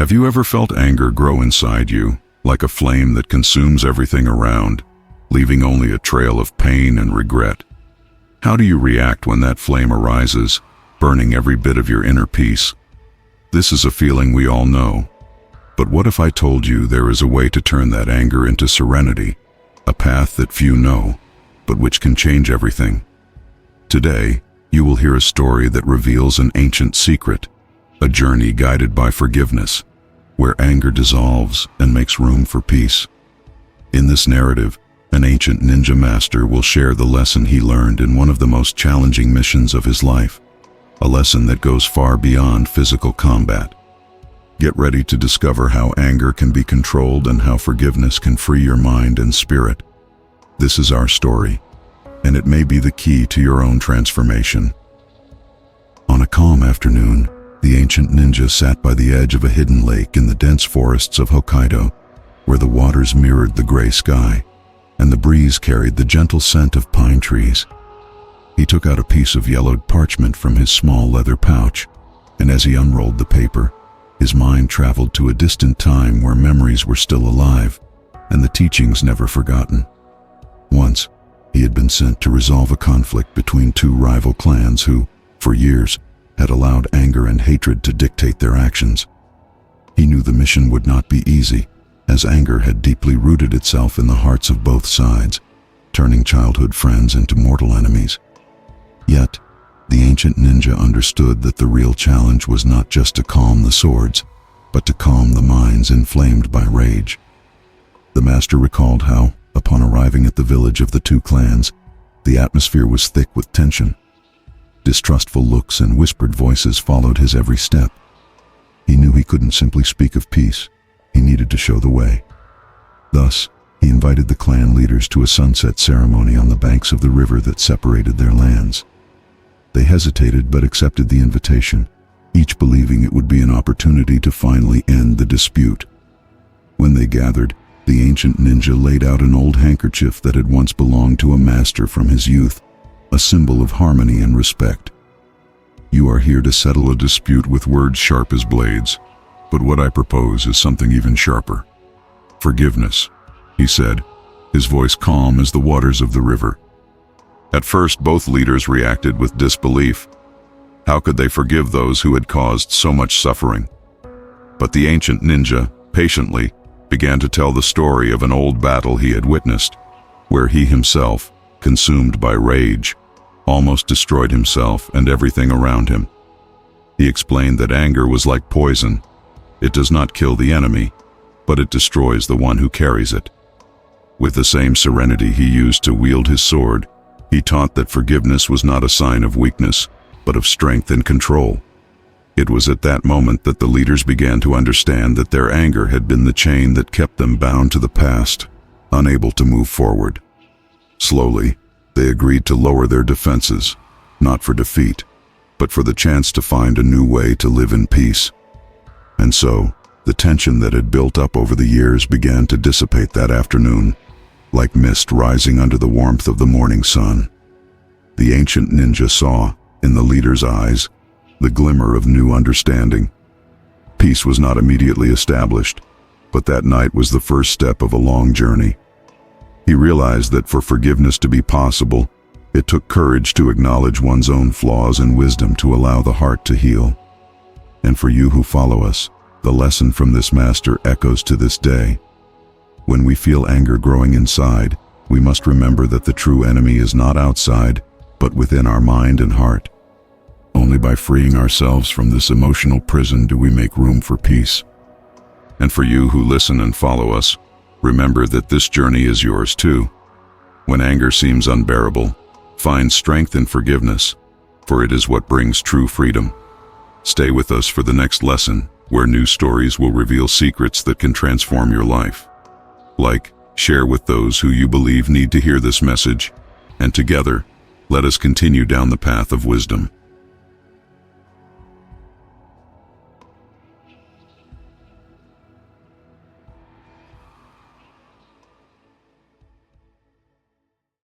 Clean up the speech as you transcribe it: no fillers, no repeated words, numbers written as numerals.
Have you ever felt anger grow inside you, like a flame that consumes everything around, leaving only a trail of pain and regret? How do you react when that flame arises, burning every bit of your inner peace? This is a feeling we all know. But what if I told you there is a way to turn that anger into serenity, a path that few know, but which can change everything? Today, you will hear a story that reveals an ancient secret, a journey guided by forgiveness, where anger dissolves and makes room for peace. In this narrative, an ancient ninja master will share the lesson he learned in one of the most challenging missions of his life, a lesson that goes far beyond physical combat. Get ready to discover how anger can be controlled and how forgiveness can free your mind and spirit. This is our story, and it may be the key to your own transformation. On a calm afternoon, the ancient ninja sat by the edge of a hidden lake in the dense forests of Hokkaido, where the waters mirrored the gray sky, and the breeze carried the gentle scent of pine trees. He took out a piece of yellowed parchment from his small leather pouch, and as he unrolled the paper, his mind traveled to a distant time where memories were still alive, and the teachings never forgotten. Once, he had been sent to resolve a conflict between two rival clans who, for years, had allowed anger and hatred to dictate their actions. He knew the mission would not be easy, as anger had deeply rooted itself in the hearts of both sides, turning childhood friends into mortal enemies. Yet, the ancient ninja understood that the real challenge was not just to calm the swords, but to calm the minds inflamed by rage. The master recalled how, upon arriving at the village of the two clans, the atmosphere was thick with tension. Distrustful looks and whispered voices followed his every step. He knew he couldn't simply speak of peace. He needed to show the way. Thus, he invited the clan leaders to a sunset ceremony on the banks of the river that separated their lands. They hesitated but accepted the invitation, each believing it would be an opportunity to finally end the dispute. When they gathered, the ancient ninja laid out an old handkerchief that had once belonged to a master from his youth, a symbol of harmony and respect. You are here to settle a dispute with words sharp as blades, but what I propose is something even sharper. Forgiveness, he said, his voice calm as the waters of the river. At first, both leaders reacted with disbelief. How could they forgive those who had caused so much suffering? But the ancient ninja, patiently, began to tell the story of an old battle he had witnessed, where he himself, consumed by rage, almost destroyed himself and everything around him. He explained that anger was like poison. It does not kill the enemy, but it destroys the one who carries it. With the same serenity he used to wield his sword, he taught that forgiveness was not a sign of weakness, but of strength and control. It was at that moment that the leaders began to understand that their anger had been the chain that kept them bound to the past, unable to move forward. Slowly, they agreed to lower their defenses, not for defeat, but for the chance to find a new way to live in peace. And so, the tension that had built up over the years began to dissipate that afternoon, like mist rising under the warmth of the morning sun. The ancient ninja saw, in the leader's eyes, the glimmer of new understanding. Peace was not immediately established, but that night was the first step of a long journey. He realized that for forgiveness to be possible, it took courage to acknowledge one's own flaws and wisdom to allow the heart to heal. And for you who follow us, the lesson from this master echoes to this day. When we feel anger growing inside, we must remember that the true enemy is not outside, but within our mind and heart. Only by freeing ourselves from this emotional prison do we make room for peace. And for you who listen and follow us, remember that this journey is yours too. When anger seems unbearable, find strength in forgiveness, for it is what brings true freedom. Stay with us for the next lesson, where new stories will reveal secrets that can transform your life. Like, share with those who you believe need to hear this message, and together, let us continue down the path of wisdom.